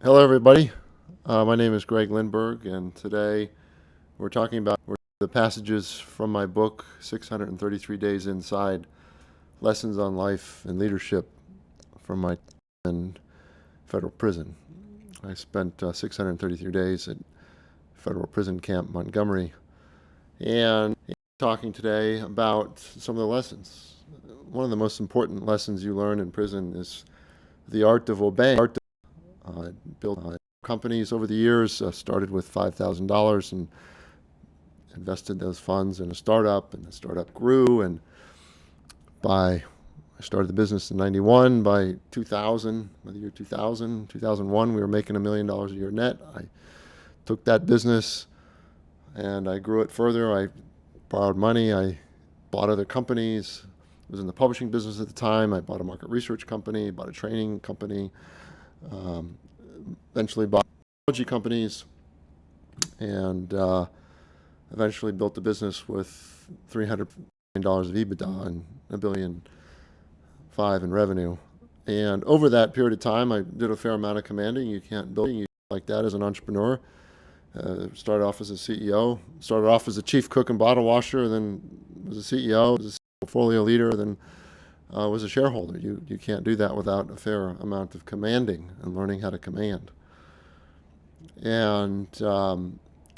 Hello, everybody. My name is Greg Lindberg, and today we're talking about the passages from my book, 633 Days Inside, Lessons on Life and Leadership from my in federal prison. I spent 633 days at federal prison camp Montgomery, and talking today about some of the lessons. One of the most important lessons you learn in prison is the art of obeying. Built companies over the years, started with $5,000 and invested those funds in a startup, and the startup grew. And I started the business in 91. By 2000, by the year 2000, 2001, we were making $1 million a year net. I took that business and I grew it further. I borrowed money. I bought other companies. I was in the publishing business at the time. I bought a market research company, bought a training company, eventually bought technology companies, and eventually built a business with $300 million of EBITDA and $1.5 billion in revenue. And over that period of time, I did a fair amount of commanding. You can't build like that as an entrepreneur. Started off as a CEO, started off as a chief cook and bottle washer, then was a CEO, was a portfolio leader, then was a shareholder. You can't do that without a fair amount of commanding and learning how to command. And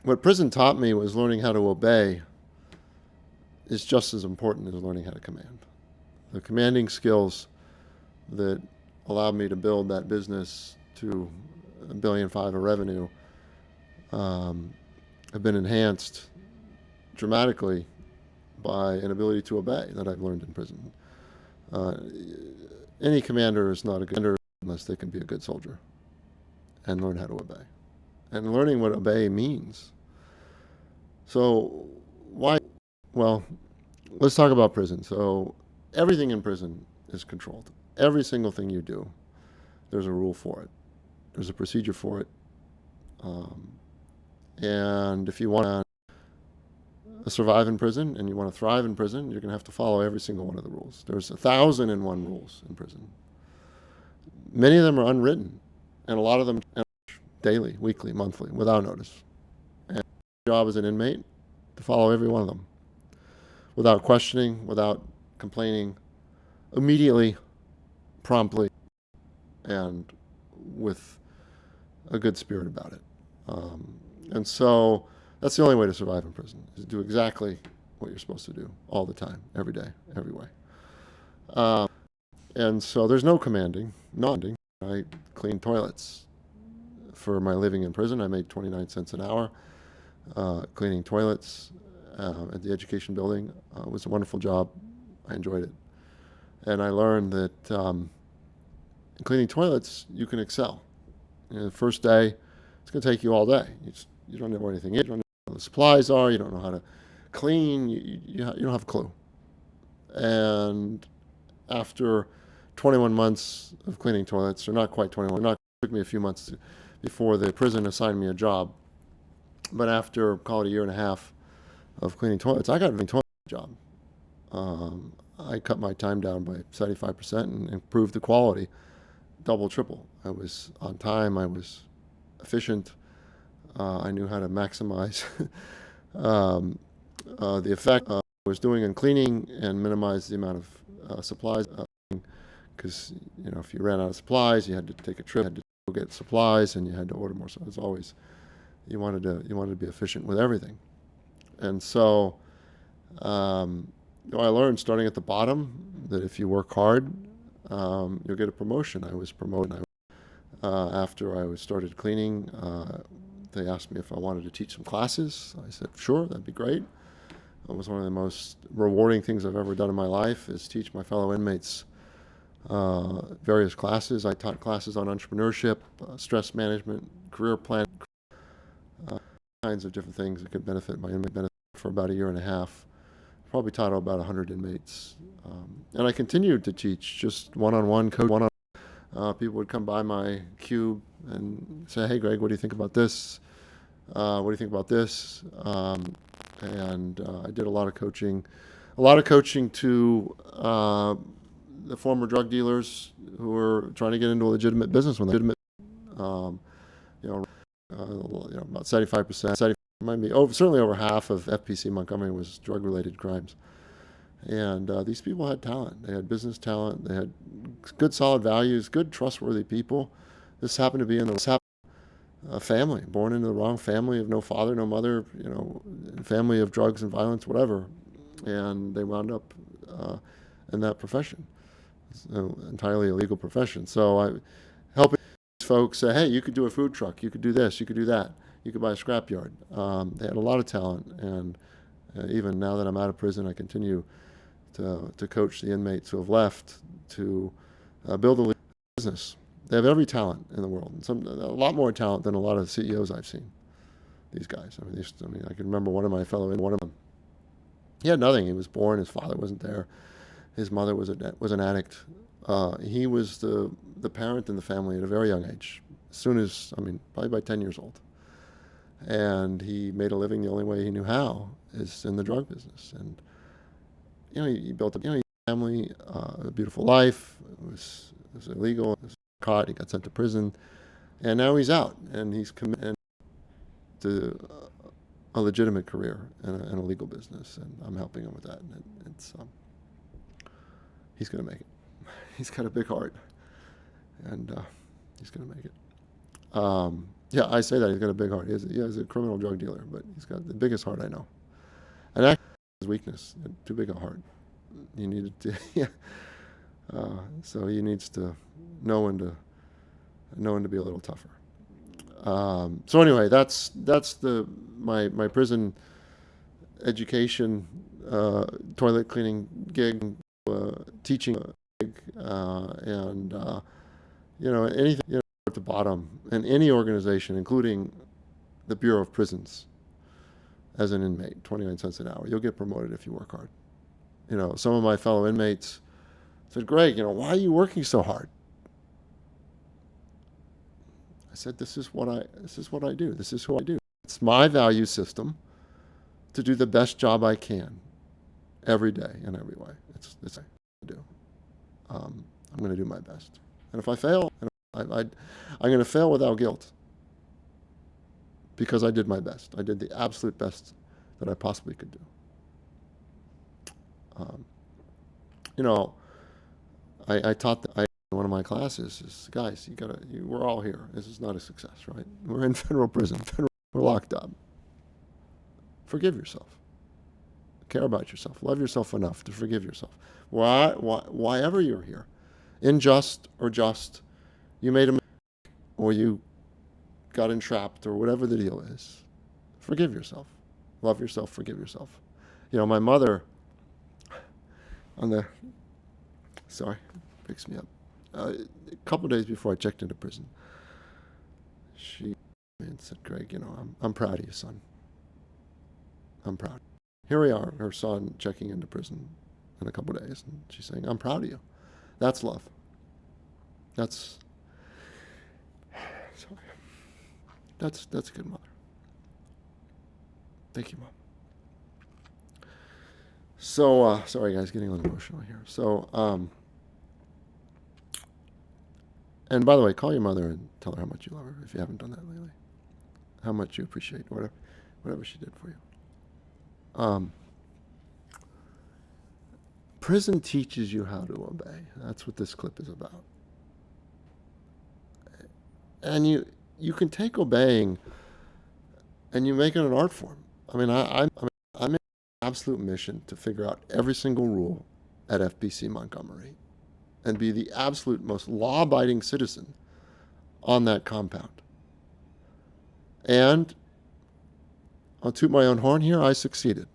what prison taught me was learning how to obey is just as important as learning how to command. The commanding skills that allowed me to build that business to $1.5 billion of revenue have been enhanced dramatically by an ability to obey that I've learned in prison. Any commander is not a good commander unless they can be a good soldier and learn how to obey. And learning what obey means. So why? Well, let's talk about prison. So everything in prison is controlled. Every single thing you do, there's a rule for it. There's a procedure for it. And if you want to survive in prison and you want to thrive in prison, you're going to have to follow every single one of the rules. There's 1,001 rules in prison. Many of them are unwritten, and a lot of them daily, weekly, monthly, without notice. And your job as an inmate to follow every one of them without questioning, without complaining, immediately, promptly, and with a good spirit about it. And so that's the only way to survive in prison, is to do exactly what you're supposed to do all the time, every day, every way. And so there's no commanding, I clean toilets. For my living in prison, I made 29 cents an hour cleaning toilets at the education building. It was a wonderful job. I enjoyed it. And I learned that in cleaning toilets, you can excel. The first day, it's going to take you all day. You don't know anything. You don't know what the supplies are. You don't know how to clean. You don't have a clue. And after 21 months of cleaning toilets, or not quite 21, it took me a few months before the prison assigned me a job. But after, call it a year and a half of cleaning toilets, I got a toilet job. I cut my time down by 75% and improved the quality, double, triple. I was on time. I was efficient. I knew how to maximize the effect I was doing in cleaning and minimize the amount of supplies. Because if you ran out of supplies, you had to take a trip, you had to go get supplies, and you had to order more. So it's always you wanted to be efficient with everything. And so I learned starting at the bottom that if you work hard, you'll get a promotion. I was promoted. After I started cleaning, they asked me if I wanted to teach some classes. I said, sure, that'd be great. It was one of the most rewarding things I've ever done in my life, is teach my fellow inmates various classes. I taught classes on entrepreneurship, stress management, career planning, kinds of different things that could benefit my inmate benefit for about a year and a half. Probably taught about 100 inmates. And I continued to teach just one-on-one coach. People would come by my cube and say, hey, Greg, what do you think about this? What do you think about this? And I did a lot of coaching to the former drug dealers who were trying to get into a legitimate business when they about 75%, might be certainly over half of FPC Montgomery was drug-related crimes. And these people had talent. They had business talent. They had good, solid values, good, trustworthy people. This happened to be in a family, born into the wrong family of no father, no mother, family of drugs and violence, whatever. And they wound up in that profession. It's an entirely illegal profession. So I helping folks say, hey, you could do a food truck. You could do this. You could do that. You could buy a scrapyard. They had a lot of talent. And even now that I'm out of prison, I continue to coach the inmates who have left to build a business. They have every talent in the world, and a lot more talent than a lot of CEOs I've seen. These guys. I can remember one of them. He had nothing. He was born. His father wasn't there. His mother was an addict. He was the parent in the family at a very young age. As soon as, probably by 10 years old. And he made a living the only way he knew how is in the drug business. And he built a family, a beautiful life. It was illegal. It was caught. He got sent to prison, and now he's out, and he's committed to a legitimate career and a legal business, and I'm helping him with that. And he's going to make it. He's got a big heart, and he's going to make it. Yeah, I say that he's got a big heart. He's a criminal drug dealer, but he's got the biggest heart I know. And actually, his weakness, too big a heart. He needed to, so he needs to know when to be a little tougher. So anyway, that's my prison education, toilet cleaning gig, teaching gig, and anything at the bottom in any organization, including the Bureau of Prisons. As an inmate, 29 cents an hour. You'll get promoted if you work hard. Some of my fellow inmates said, Greg, why are you working so hard? I said, this is what I do. This is who I do. It's my value system to do the best job I can every day in every way. It's what I do. I'm going to do my best. And if I fail, I'm going to fail without guilt. Because I did my best. I did the absolute best that I possibly could do. I taught in one of my classes is, guys, we're all here. This is not a success, right? We're in federal prison. We're locked up. Forgive yourself. Care about yourself. Love yourself enough to forgive yourself. Why ever you're here, unjust or just, you made a mistake or you got entrapped or whatever the deal is, forgive yourself. Love yourself, forgive yourself. My mother picks me up. A couple of days before I checked into prison, she said, Greg, I'm proud of you, son. I'm proud. Here we are, her son checking into prison in a couple of days, and she's saying, I'm proud of you. That's love. That's a good mother. Thank you, Mom. So, sorry guys, getting a little emotional here. So, and by the way, call your mother and tell her how much you love her if you haven't done that lately. How much you appreciate whatever she did for you. Prison teaches you how to obey. That's what this clip is about. And you can take obeying and you make it an art form. I'm an absolute mission to figure out every single rule at FPC Montgomery and be the absolute most law-abiding citizen on that compound. And I'll toot my own horn here, I succeeded.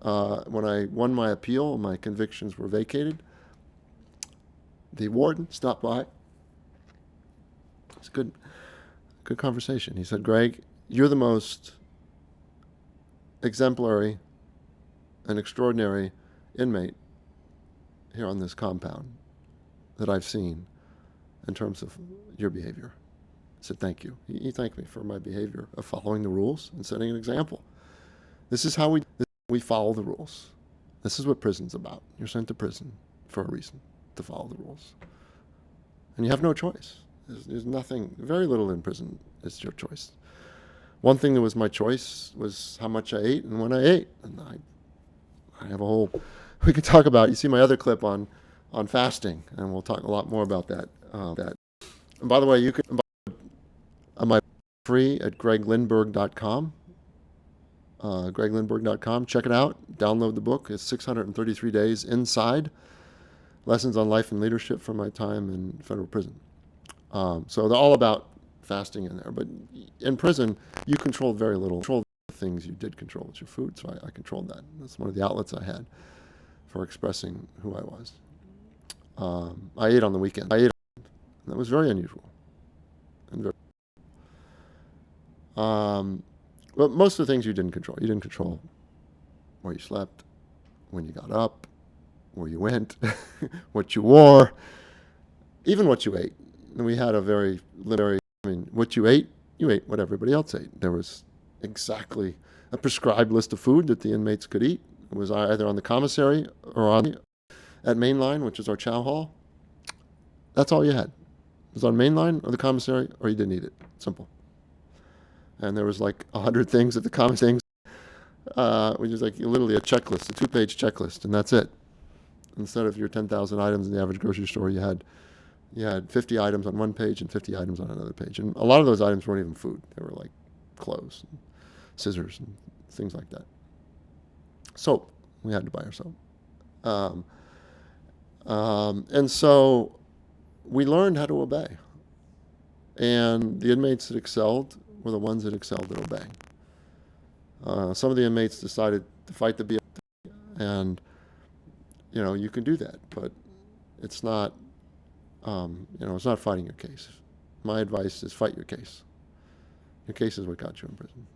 When I won my appeal, my convictions were vacated. The warden stopped by. It's good conversation. He said, Greg, you're the most exemplary and extraordinary inmate here on this compound that I've seen in terms of your behavior. I said, thank you. He thanked me for my behavior of following the rules and setting an example. This is how we follow the rules. This is what prison's about. You're sent to prison for a reason, to follow the rules. And you have no choice. There's nothing, very little in prison is your choice. One thing that was my choice was how much I ate and when I ate. And I have a whole, we could talk about, you see my other clip on fasting, and we'll talk a lot more about that. And by the way, you can buy my free at greglindberg.com. greglindberg.com. Check it out. Download the book. It's 633 days inside. Lessons on life and leadership from my time in federal prison. So they're all about fasting in there. But in prison, you controlled very little. Controlled the things you did control was your food, so I controlled that. That's one of the outlets I had for expressing who I was. I ate on the weekend. And that was very unusual. And very, but most of the things you didn't control. You didn't control where you slept, when you got up, where you went, what you wore, even what you ate. And we had what you ate what everybody else ate. There was exactly a prescribed list of food that the inmates could eat. It was either on the commissary or at Mainline, which is our chow hall. That's all you had. It was on Mainline or the commissary, or you didn't eat it. Simple. And there was like 100 things at the commissary, which is like literally a checklist, a 2-page checklist, and that's it. Instead of your 10,000 items in the average grocery store, you had 50 items on one page and 50 items on another page. And a lot of those items weren't even food. They were like clothes, and scissors, and things like that. Soap, we had to buy our soap. And so we learned how to obey. And the inmates that excelled were the ones that excelled at obeying. Some of the inmates decided to fight the BOP, and you can do that, but it's not, it's not fighting your case. My advice is fight your case. Your case is what got you in prison.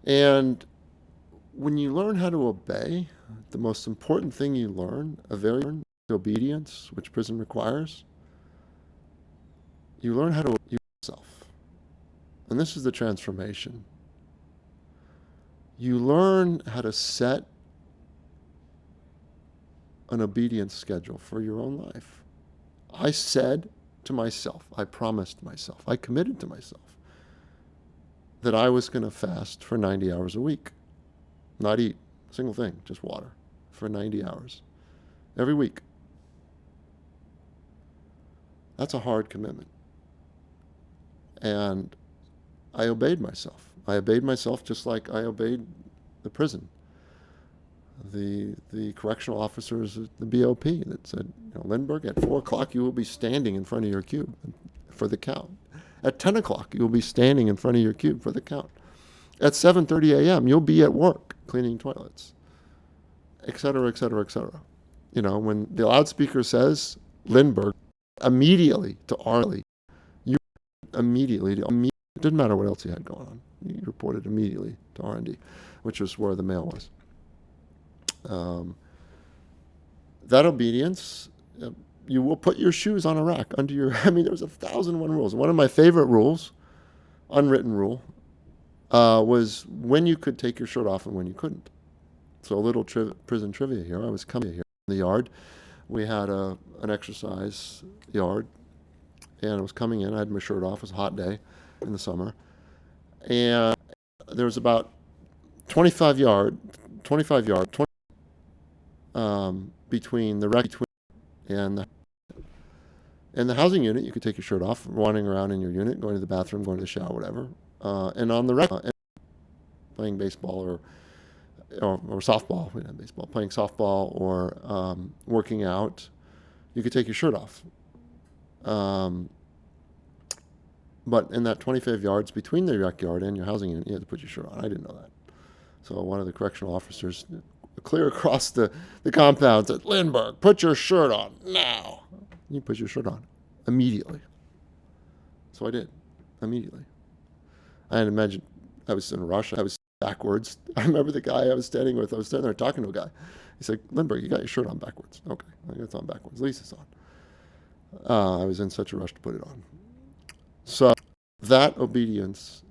And when you learn how to obey, the most important thing you learn, obedience, which prison requires, you learn how to obey yourself. And this is the transformation. You learn how to set an obedience schedule for your own life. I said to myself, I promised myself, I committed to myself that I was going to fast for 90 hours a week. Not eat a single thing, just water for 90 hours every week. That's a hard commitment. And I obeyed myself. I obeyed myself just like I obeyed the prison. The correctional officers at the BOP that said, Lindberg, at 4 o'clock you will be standing in front of your cube for the count. At 10 o'clock you will be standing in front of your cube for the count. At 7:30 a.m. you'll be at work cleaning toilets, et cetera, et cetera, et cetera. When the loudspeaker says Lindberg, immediately to Arlie, it didn't matter what else you had going on. You reported immediately to R&D, which was where the mail was. That obedience, you will put your shoes on a rack under your, there's 1,001 rules. One of my favorite rules, unwritten rule, was when you could take your shirt off and when you couldn't. So a little prison trivia here. I was coming here in the yard. We had an exercise yard, and I was coming in. I had my shirt off. It was a hot day in the summer. And there was about 25 yards between the rec and the housing unit. You could take your shirt off, wandering around in your unit, going to the bathroom, going to the shower, whatever. And on the rec, playing baseball or softball, we didn't have baseball, playing softball or working out, you could take your shirt off. But in that 25 yards between the rec yard and your housing unit, you had to put your shirt on. I didn't know that. So one of the correctional officers, clear across the compound, said, Lindberg, put your shirt on now. You put your shirt on immediately. So I did, immediately. I had imagined I was in a rush. I was backwards. I remember the guy I was standing with. I was standing there talking to a guy. He said, Lindberg, you got your shirt on backwards. Okay, I got it on backwards. At least it's on. I was in such a rush to put it on. So that obedience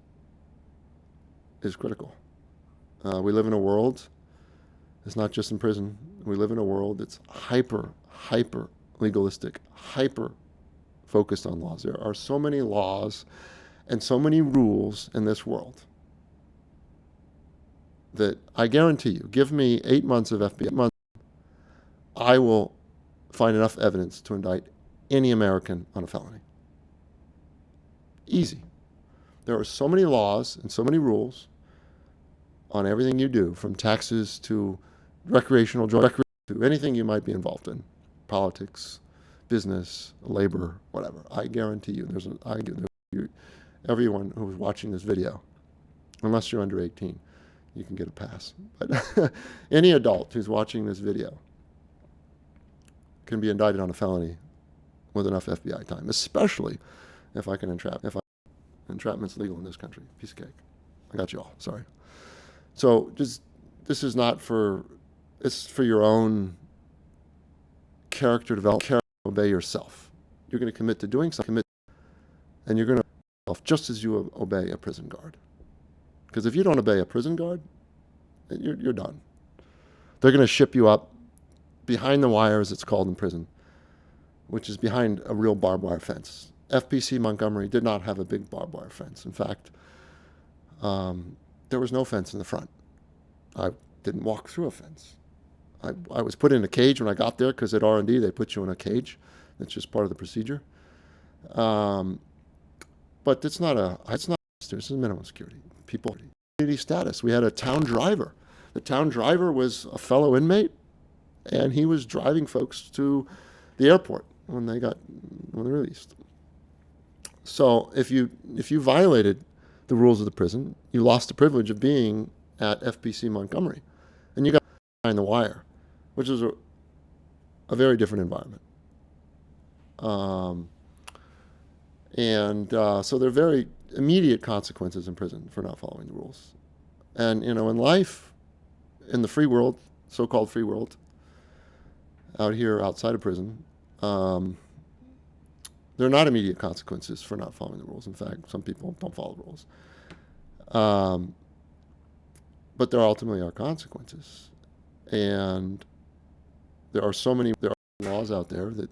is critical. We live in a world, it's not just in prison, we live in a world that's hyper legalistic, hyper focused on laws. There are so many laws and so many rules in this world that I guarantee you, give me 8 months of FBI, I will find enough evidence to indict any American on a felony. Easy. There are so many laws and so many rules on everything you do, from taxes to recreational drugs, to anything you might be involved in, politics, business, labor, whatever. I guarantee you, everyone who's watching this video, unless you're under 18, you can get a pass. But any adult who's watching this video can be indicted on a felony with enough FBI time, especially if I can entrap. Entrapment's legal in this country. Piece of cake. I got you all. Sorry. So this is not for, it's for your own character development. Obey yourself. You're going to commit to doing something, and you're going to just as you obey a prison guard. Because if you don't obey a prison guard, you're done. They're going to ship you up behind the wire, as it's called in prison, which is behind a real barbed wire fence. FPC Montgomery did not have a big barbed wire fence. In fact, there was no fence in the front. I didn't walk through a fence. I was put in a cage when I got there, because at R&D they put you in a cage. That's just part of the procedure. But this is minimum security. People, community status. We had a town driver. The town driver was a fellow inmate, and he was driving folks to the airport when they released. So if you violated the rules of the prison, you lost the privilege of being at FPC Montgomery, and you got behind the wire, which is a very different environment. So there are very immediate consequences in prison for not following the rules. And, in life, in the free world, so-called free world, out here outside of prison, there are not immediate consequences for not following the rules. In fact, some people don't follow the rules. But there ultimately are consequences. And there are laws out there that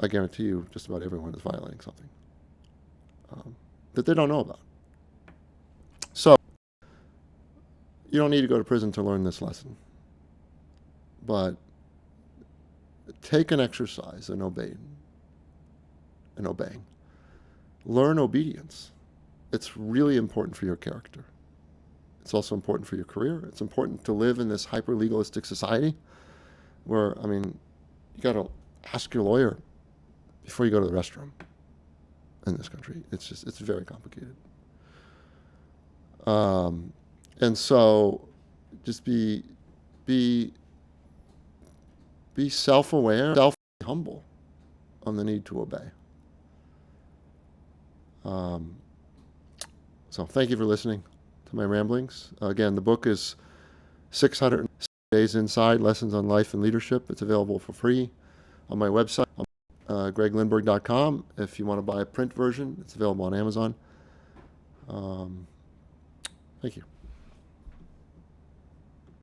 I guarantee you just about everyone is violating something that they don't know about. So you don't need to go to prison to learn this lesson. But take an exercise in obeying. Learn obedience. It's really important for your character. It's also important for your career. It's important to live in this hyper-legalistic society where, you got to ask your lawyer before you go to the restroom in this country. It's very complicated. And so just be self-aware, humble on the need to obey. So thank you for listening to my ramblings. Again, the book is 600 Days Inside, Lessons on Life and Leadership. It's available for free on my website, greglindberg.com. If you want to buy a print version, it's available on Amazon. Thank you.